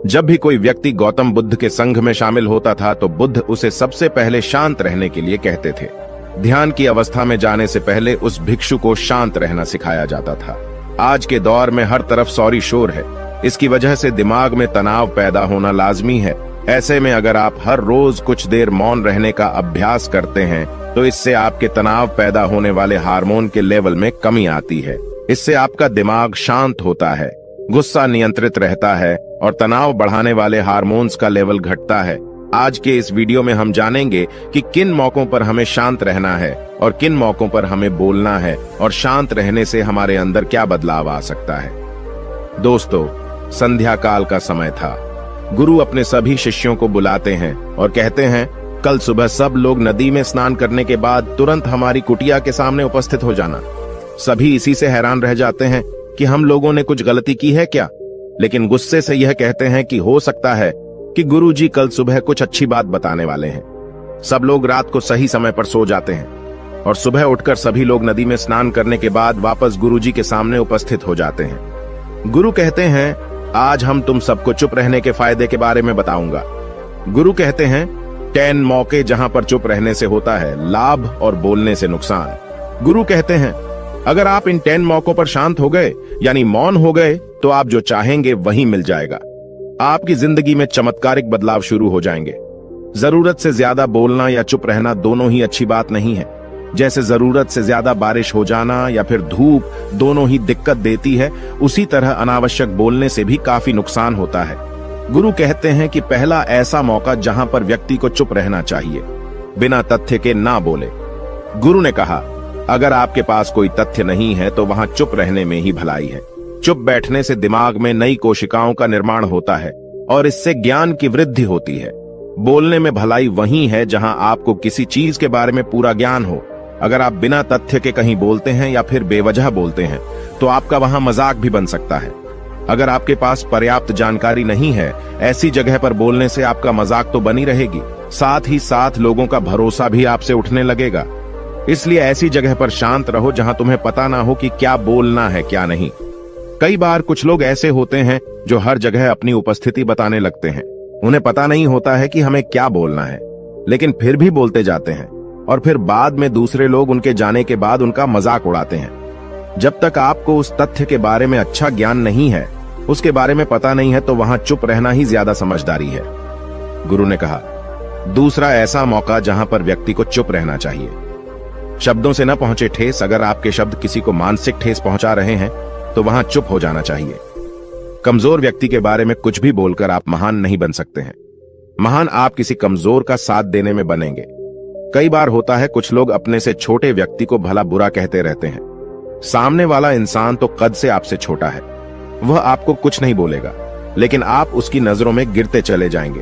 जब भी कोई व्यक्ति गौतम बुद्ध के संघ में शामिल होता था तो बुद्ध उसे सबसे पहले शांत रहने के लिए कहते थे। ध्यान की अवस्था में जाने से पहले उस भिक्षु को शांत रहना सिखाया जाता था। आज के दौर में हर तरफ सौरी शोर है। इसकी वजह से दिमाग में तनाव पैदा होना लाजमी है। ऐसे में अगर आप हर रोज कुछ देर मौन रहने का अभ्यास करते हैं तो इससे आपके तनाव पैदा होने वाले हार्मोन के लेवल में कमी आती है। इससे आपका दिमाग शांत होता है, गुस्सा नियंत्रित रहता है और तनाव बढ़ाने वाले हार्मोन्स का लेवल घटता है। आज के इस वीडियो में हम जानेंगे कि किन मौकों पर हमें शांत रहना है और किन मौकों पर हमें बोलना है और शांत रहने से हमारे अंदर क्या बदलाव आ सकता है। दोस्तों, संध्या काल का समय था। गुरु अपने सभी शिष्यों को बुलाते हैं और कहते हैं, कल सुबह सब लोग नदी में स्नान करने के बाद तुरंत हमारी कुटिया के सामने उपस्थित हो जाना। सभी इसी से हैरान रह जाते हैं कि हम लोगों ने कुछ गलती की है क्या, लेकिन गुस्से से यह कहते हैं कि हो सकता है कि गुरुजी कल सुबह कुछ अच्छी बात बताने वाले हैं। सब लोग रात को सही समय पर सो जाते हैं और सुबह उठकर सभी लोग नदी में स्नान करने के बाद वापस गुरुजी के सामने उपस्थित हो जाते हैं। गुरु कहते हैं, आज हम तुम सबको चुप रहने के फायदे के बारे में बताऊंगा। गुरु कहते हैं, 10 मौके जहां पर चुप रहने से होता है लाभ और बोलने से नुकसान। गुरु कहते हैं, अगर आप इन 10 मौकों पर शांत हो गए यानी मौन हो गए तो आप जो चाहेंगे वही मिल जाएगा। आपकी जिंदगी में चमत्कारिक बदलाव शुरू हो जाएंगे। जरूरत से ज्यादा बोलना या चुप रहना दोनों ही अच्छी बात नहीं है। जैसे जरूरत से ज्यादा बारिश हो जाना या फिर धूप दोनों ही दिक्कत देती है, उसी तरह अनावश्यक बोलने से भी काफी नुकसान होता है। गुरु कहते हैं कि पहला ऐसा मौका जहां पर व्यक्ति को चुप रहना चाहिए, बिना तथ्य के ना बोले। गुरु ने कहा, अगर आपके पास कोई तथ्य नहीं है तो वहां चुप रहने में ही भलाई है। चुप बैठने से दिमाग में नई कोशिकाओं का निर्माण होता है और इससे ज्ञान की वृद्धि होती है। बोलने में भलाई वही है जहां आपको किसी चीज के बारे में पूरा ज्ञान हो। अगर आप बिना तथ्य के कहीं बोलते हैं या फिर बेवजह बोलते हैं तो आपका वहां मजाक भी बन सकता है। अगर आपके पास पर्याप्त जानकारी नहीं है, ऐसी जगह पर बोलने से आपका मजाक तो बनी रहेगी, साथ ही साथ लोगों का भरोसा भी आपसे उठने लगेगा। इसलिए ऐसी जगह पर शांत रहो जहां तुम्हें पता ना हो कि क्या बोलना है क्या नहीं। कई बार कुछ लोग ऐसे होते हैं जो हर जगह अपनी उपस्थिति बताने लगते हैं। उन्हें पता नहीं होता है कि हमें क्या बोलना है, लेकिन फिर भी बोलते जाते हैं और फिर बाद में दूसरे लोग उनके जाने के बाद उनका मजाक उड़ाते हैं। जब तक आपको उस तथ्य के बारे में अच्छा ज्ञान नहीं है, उसके बारे में पता नहीं है, तो वहां चुप रहना ही ज्यादा समझदारी है। गुरु ने कहा, दूसरा ऐसा मौका जहां पर व्यक्ति को चुप रहना चाहिए। शब्दों से न पहुंचे ठेस, अगर आपके शब्द किसी को मानसिक ठेस पहुंचा रहे हैं तो वहां चुप हो जाना चाहिए। कमजोर व्यक्ति के बारे में कुछ भी बोलकर आप महान नहीं बन सकते हैं। महान आप किसी कमजोर का साथ देने में बनेंगे। कई बार होता है कुछ लोग अपने से छोटे व्यक्ति को भला बुरा कहते रहते हैं। सामने वाला इंसान तो कद से आपसे छोटा है, वह आपको कुछ नहीं बोलेगा, लेकिन आप उसकी नजरों में गिरते चले जाएंगे।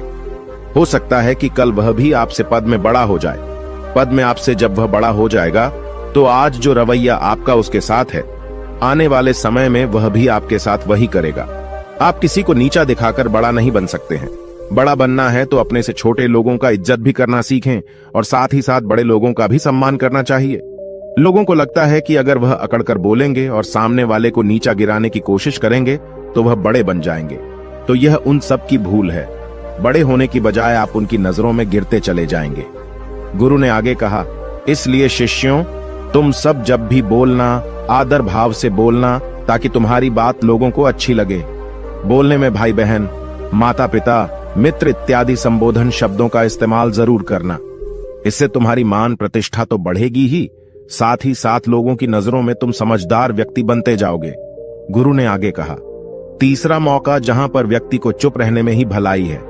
हो सकता है कि कल वह भी आपसे पद में बड़ा हो जाए। पद में आपसे जब वह बड़ा हो जाएगा तो आज जो रवैया आपका उसके साथ है, आने वाले समय में वह भी आपके साथ वही करेगा। आप किसी को नीचा दिखाकर बड़ा नहीं बन सकते हैं। बड़ा बनना है तो अपने से छोटे लोगों का इज्जत भी करना सीखें और साथ ही साथ बड़े लोगों का भी सम्मान करना चाहिए। लोगों को लगता है कि अगर वह अकड़कर बोलेंगे और सामने वाले को नीचा गिराने की कोशिश करेंगे तो वह बड़े बन जाएंगे, तो यह उन सब की भूल है। बड़े होने की बजाय आप उनकी नजरों में गिरते चले जाएंगे। गुरु ने आगे कहा, इसलिए शिष्यों, तुम सब जब भी बोलना आदर भाव से बोलना, ताकि तुम्हारी बात लोगों को अच्छी लगे। बोलने में भाई बहन, माता पिता, मित्र इत्यादि संबोधन शब्दों का इस्तेमाल जरूर करना। इससे तुम्हारी मान प्रतिष्ठा तो बढ़ेगी ही, साथ ही साथ लोगों की नजरों में तुम समझदार व्यक्ति बनते जाओगे। गुरु ने आगे कहा, तीसरा मौका जहां पर व्यक्ति को चुप रहने में ही भलाई है।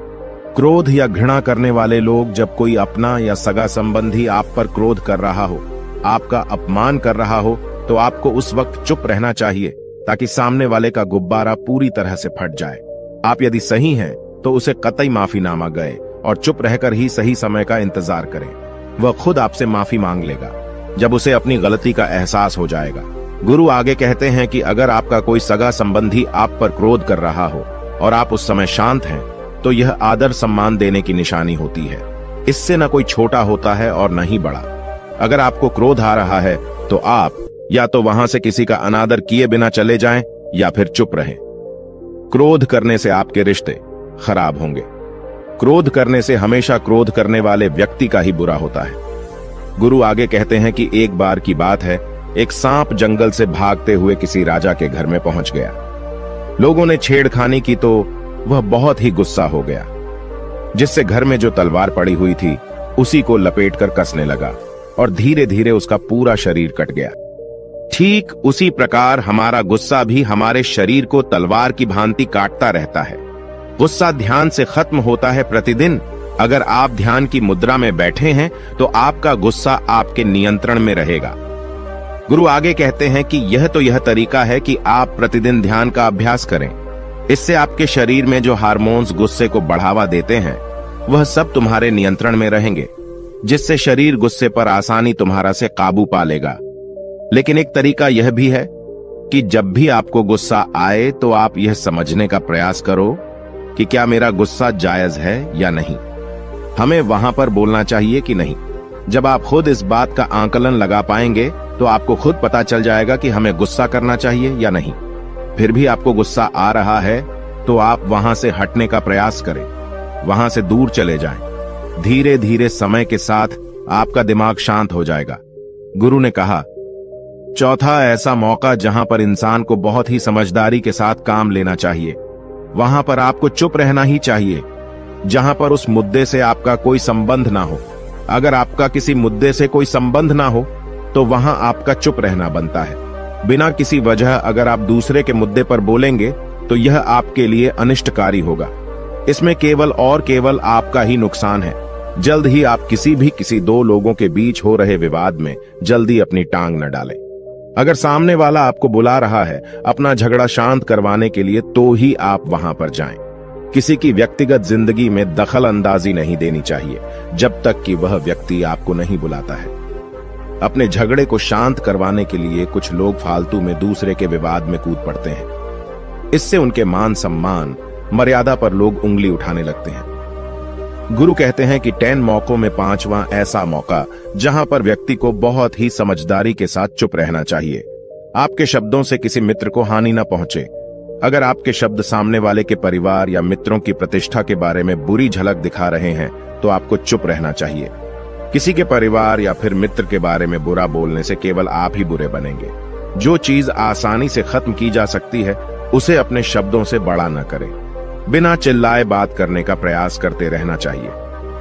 क्रोध या घृणा करने वाले लोग, जब कोई अपना या सगा संबंधी आप पर क्रोध कर रहा हो, आपका अपमान कर रहा हो, तो आपको उस वक्त चुप रहना चाहिए ताकि सामने वाले का गुब्बारा पूरी तरह से फट जाए। आप यदि सही हैं तो उसे कतई माफीनामा गए और चुप रहकर ही सही समय का इंतजार करें। वह खुद आपसे माफी मांग लेगा जब उसे अपनी गलती का एहसास हो जाएगा। गुरु आगे कहते हैं कि अगर आपका कोई सगा संबंधी आप पर क्रोध कर रहा हो और आप उस समय शांत हैं, तो यह आदर सम्मान देने की निशानी होती है। इससे न कोई छोटा होता है और न ही बड़ा। अगर आपको क्रोध आ रहा है तो आप या तो वहां से किसी का अनादर किए बिना चले जाएं या फिर चुप रहें। क्रोध करने से आपके रिश्ते, खराब होंगे। क्रोध करने से हमेशा क्रोध करने वाले व्यक्ति का ही बुरा होता है। गुरु आगे कहते हैं कि एक बार की बात है, एक सांप जंगल से भागते हुए किसी राजा के घर में पहुंच गया। लोगों ने छेड़खानी की तो वह बहुत ही गुस्सा हो गया, जिससे घर में जो तलवार पड़ी हुई थी उसी को लपेटकर कसने लगा और धीरे धीरे उसका पूरा शरीर कट गया। ठीक उसी प्रकार हमारा गुस्सा भी हमारे शरीर को तलवार की भांति काटता रहता है। गुस्सा ध्यान से खत्म होता है प्रतिदिन। अगर आप ध्यान की मुद्रा में बैठे हैं तो आपका गुस्सा आपके नियंत्रण में रहेगा। गुरु आगे कहते हैं कि यह तरीका है कि आप प्रतिदिन ध्यान का अभ्यास करें। इससे आपके शरीर में जो हार्मोन्स गुस्से को बढ़ावा देते हैं वह सब तुम्हारे नियंत्रण में रहेंगे, जिससे शरीर गुस्से पर आसानी तुम्हारा से काबू पा लेगा। लेकिन एक तरीका यह भी है कि जब भी आपको गुस्सा आए तो आप यह समझने का प्रयास करो कि क्या मेरा गुस्सा जायज है या नहीं। हमें वहां पर बोलना चाहिए कि नहीं। जब आप खुद इस बात का आकलन लगा पाएंगे तो आपको खुद पता चल जाएगा कि हमें गुस्सा करना चाहिए या नहीं। फिर भी आपको गुस्सा आ रहा है तो आप वहां से हटने का प्रयास करें, वहां से दूर चले जाएं। धीरे धीरे समय के साथ आपका दिमाग शांत हो जाएगा। गुरु ने कहा, चौथा ऐसा मौका जहां पर इंसान को बहुत ही समझदारी के साथ काम लेना चाहिए, वहां पर आपको चुप रहना ही चाहिए, जहां पर उस मुद्दे से आपका कोई संबंध ना हो। अगर आपका किसी मुद्दे से कोई संबंध ना हो तो वहां आपका चुप रहना बनता है। बिना किसी वजह अगर आप दूसरे के मुद्दे पर बोलेंगे तो यह आपके लिए अनिष्टकारी होगा। इसमें केवल और केवल आपका ही नुकसान है। जल्द ही आप किसी दो लोगों के बीच हो रहे विवाद में जल्दी अपनी टांग न डालें। अगर सामने वाला आपको बुला रहा है अपना झगड़ा शांत करवाने के लिए तो ही आप वहां पर जाएं। किसी की व्यक्तिगत जिंदगी में दखल अंदाजी नहीं देनी चाहिए जब तक कि वह व्यक्ति आपको नहीं बुलाता है। अपने झगड़े को शांत करवाने के लिए कुछ लोग फालतू में दूसरे के विवाद में कूद पड़ते हैं। इससे उनके मान सम्मान मर्यादा पर लोग उंगली उठाने लगते हैं। गुरु कहते हैं कि 10 मौकों में 5वां ऐसा मौका जहां पर व्यक्ति को बहुत ही समझदारी के साथ चुप रहना चाहिए। आपके शब्दों से किसी मित्र को हानि न पहुंचे। अगर आपके शब्द सामने वाले के परिवार या मित्रों की प्रतिष्ठा के बारे में बुरी झलक दिखा रहे हैं तो आपको चुप रहना चाहिए। किसी के परिवार या फिर मित्र के बारे में बुरा बोलने से केवल आप ही बुरे बनेंगे। जो चीज आसानी से खत्म की जा सकती है उसे अपने शब्दों से बड़ा न करें। बिना चिल्लाए बात करने का प्रयास करते रहना चाहिए।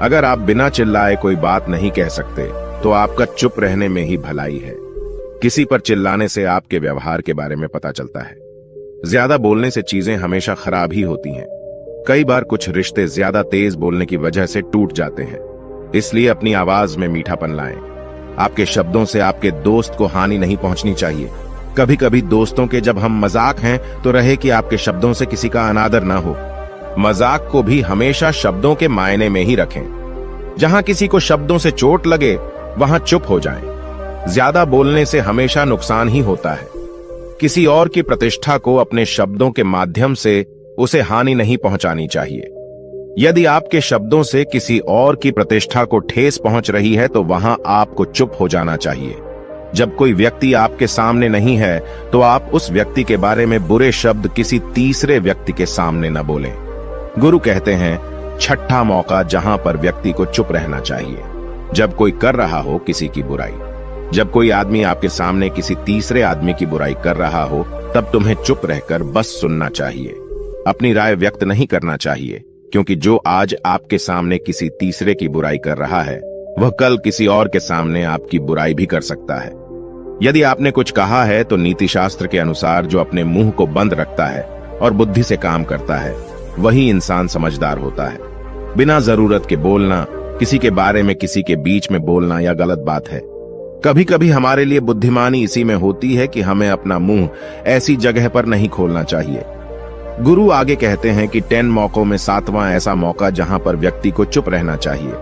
अगर आप बिना चिल्लाए कोई बात नहीं कह सकते तो आपका चुप रहने में ही भलाई है। किसी पर चिल्लाने से आपके व्यवहार के बारे में पता चलता है। ज्यादा बोलने से चीजें हमेशा खराब ही होती हैं। कई बार कुछ रिश्ते ज्यादा तेज बोलने की वजह से टूट जाते हैं। इसलिए अपनी आवाज में मीठापन लाएं। आपके शब्दों से आपके दोस्त को हानि नहीं पहुंचनी चाहिए। कभी कभी दोस्तों के जब हम मजाक हैं तो रहे कि आपके शब्दों से किसी का अनादर ना हो। मजाक को भी हमेशा शब्दों के मायने में ही रखें। जहां किसी को शब्दों से चोट लगे वहां चुप हो जाएं। ज्यादा बोलने से हमेशा नुकसान ही होता है। किसी और की प्रतिष्ठा को अपने शब्दों के माध्यम से उसे हानि नहीं पहुंचानी चाहिए। यदि आपके शब्दों से किसी और की प्रतिष्ठा को ठेस पहुंच रही है तो वहां आपको चुप हो जाना चाहिए। जब कोई व्यक्ति आपके सामने नहीं है तो आप उस व्यक्ति के बारे में बुरे शब्द किसी तीसरे व्यक्ति के सामने न बोलें। गुरु कहते हैं, छठा मौका जहां पर व्यक्ति को चुप रहना चाहिए, जब कोई कर रहा हो किसी की बुराई। जब कोई आदमी आपके सामने किसी तीसरे आदमी की बुराई कर रहा हो तब तुम्हें चुप रहकर बस सुनना चाहिए। अपनी राय व्यक्त नहीं करना चाहिए, क्योंकि जो आज आपके सामने किसी तीसरे की बुराई कर रहा है वह कल किसी और के सामने आपकी बुराई भी कर सकता है। यदि आपने कुछ कहा है तो नीति शास्त्र के अनुसार जो अपने मुंह को बंद रखता है और बुद्धि से काम करता है वही इंसान समझदार होता है। बिना जरूरत के बोलना, किसी के बारे में किसी के बीच में बोलना यह गलत बात है। कभी कभी हमारे लिए बुद्धिमानी इसी में होती है कि हमें अपना मुंह ऐसी जगह पर नहीं खोलना चाहिए। गुरु आगे कहते हैं कि 10 मौकों में 7वां ऐसा मौका जहां पर व्यक्ति को चुप रहना चाहिए,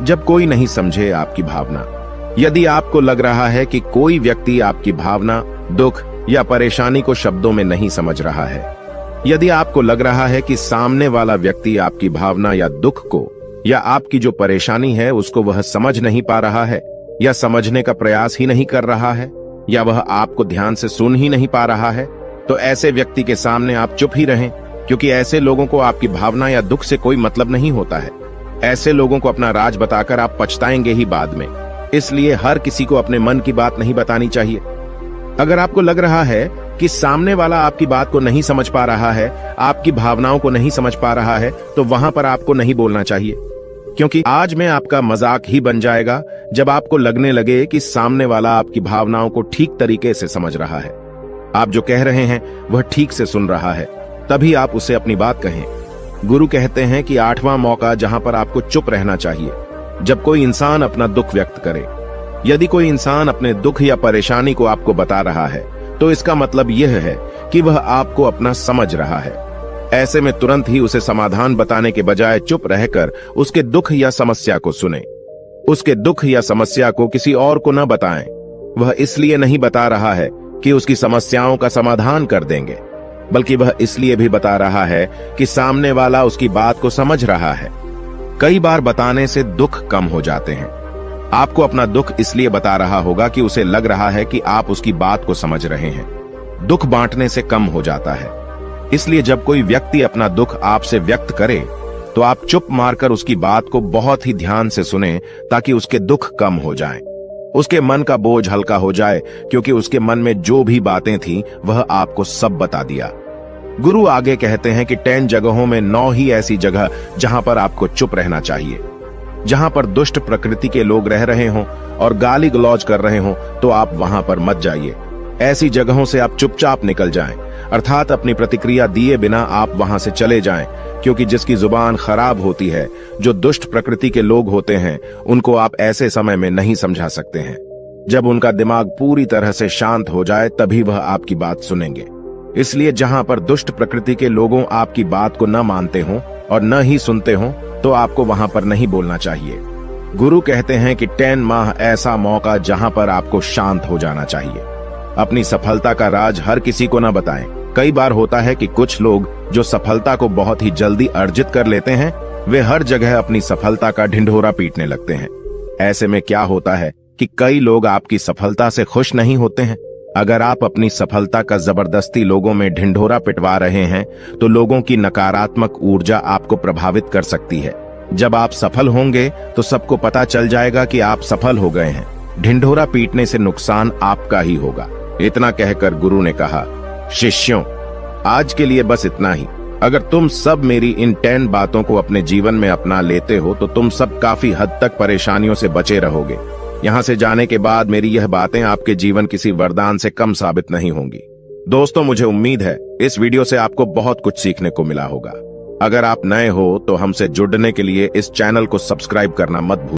जब कोई नहीं समझे आपकी भावना। यदि आपको लग रहा है कि कोई व्यक्ति आपकी भावना, दुख या परेशानी को शब्दों में नहीं समझ रहा है, यदि आपको लग रहा है कि सामने वाला व्यक्ति आपकी भावना या दुख को या आपकी जो परेशानी है उसको वह समझ नहीं पा रहा है या समझने का प्रयास ही नहीं कर रहा है या वह आपको ध्यान से सुन ही नहीं पा रहा है, तो ऐसे व्यक्ति के सामने आप चुप ही रहें। क्योंकि ऐसे लोगों को आपकी भावना या दुख से कोई मतलब नहीं होता है। ऐसे लोगों को अपना राज बताकर आप पछताएंगे ही बाद में। इसलिए हर किसी को अपने मन की बात नहीं बतानी चाहिए। अगर आपको लग रहा है कि सामने वाला आपकी बात को नहीं समझ पा रहा है, आपकी भावनाओं को नहीं समझ पा रहा है, तो वहां पर आपको नहीं बोलना चाहिए, क्योंकि आज में आपका मजाक ही बन जाएगा जब आपको लगने लगे कि सामने वाला आपकी भावनाओं को ठीक तरीके से समझ रहा है, आप जो कह रहे हैं वह ठीक से सुन रहा है, तभी आप उसे अपनी बात कहें। गुरु कहते हैं कि 8वां मौका जहां पर आपको चुप रहना चाहिए, जब कोई इंसान अपना दुख व्यक्त करे। यदि कोई इंसान अपने दुख या परेशानी को आपको बता रहा है, तो इसका मतलब यह है कि वह आपको अपना समझ रहा है। ऐसे में तुरंत ही उसे समाधान बताने के बजाय चुप रहकर उसके दुख या समस्या को सुने। उसके दुख या समस्या को किसी और को न बताएं। वह इसलिए नहीं बता रहा है कि उसकी समस्याओं का समाधान कर देंगे, बल्कि वह इसलिए भी बता रहा है कि सामने वाला उसकी बात को समझ रहा है। कई बार बताने से दुख कम हो जाते हैं। आपको अपना दुख इसलिए बता रहा होगा कि उसे लग रहा है कि आप उसकी बात को समझ रहे हैं। दुख बांटने से कम हो जाता है। इसलिए जब कोई व्यक्ति अपना दुख आपसे व्यक्त करे, तो आप चुप मारकर उसकी बात को बहुत ही ध्यान से सुनें, ताकि उसके दुख कम हो जाएं। उसके मन का बोझ हल्का हो जाए, क्योंकि उसके मन में जो भी बातें थीं, वह आपको सब बता दिया। गुरु आगे कहते हैं कि 10 जगहों में 9 ही ऐसी जगह जहां पर आपको चुप रहना चाहिए। जहां पर दुष्ट प्रकृति के लोग रह रहे हों और गाली गलौज कर रहे हों, तो आप वहां पर मत जाइए। ऐसी जगहों से आप चुपचाप निकल जाएं, अर्थात अपनी प्रतिक्रिया दिए बिना आप वहां से चले जाएं, क्योंकि जिसकी जुबान खराब होती है, जो दुष्ट प्रकृति के लोग होते हैं, उनको आप ऐसे समय में नहीं समझा सकते हैं। जब उनका दिमाग पूरी तरह से शांत हो जाए, तभी वह आपकी बात सुनेंगे। इसलिए जहां पर दुष्ट प्रकृति के लोगों आपकी बात को न मानते हों और न ही सुनते हों, तो आपको वहां पर नहीं बोलना चाहिए। गुरु कहते हैं कि 10 माह ऐसा मौका जहां पर आपको शांत हो जाना चाहिए। अपनी सफलता का राज हर किसी को न बताएं। कई बार होता है कि कुछ लोग जो सफलता को बहुत ही जल्दी अर्जित कर लेते हैं, वे हर जगह अपनी सफलता का ढिंढोरा पीटने लगते हैं। ऐसे में क्या होता है कि कई लोग आपकी सफलता से खुश नहीं होते हैं। अगर आप अपनी सफलता का जबरदस्ती लोगों में ढिंढोरा पिटवा रहे हैं, तो लोगों की नकारात्मक ऊर्जा आपको प्रभावित कर सकती है। जब आप सफल होंगे, तो सबको पता चल जाएगा कि आप सफल हो गए हैं। ढिंढोरा पीटने से नुकसान आपका ही होगा। इतना कहकर गुरु ने कहा, शिष्यों, आज के लिए बस इतना ही। अगर तुम सब मेरी इन 10 बातों को अपने जीवन में अपना लेते हो, तो तुम सब काफी हद तक परेशानियों से बचे रहोगे। यहां से जाने के बाद मेरी यह बातें आपके जीवन किसी वरदान से कम साबित नहीं होंगी। दोस्तों, मुझे उम्मीद है इस वीडियो से आपको बहुत कुछ सीखने को मिला होगा। अगर आप नए हो तो हमसे जुड़ने के लिए इस चैनल को सब्सक्राइब करना मत भूलिए।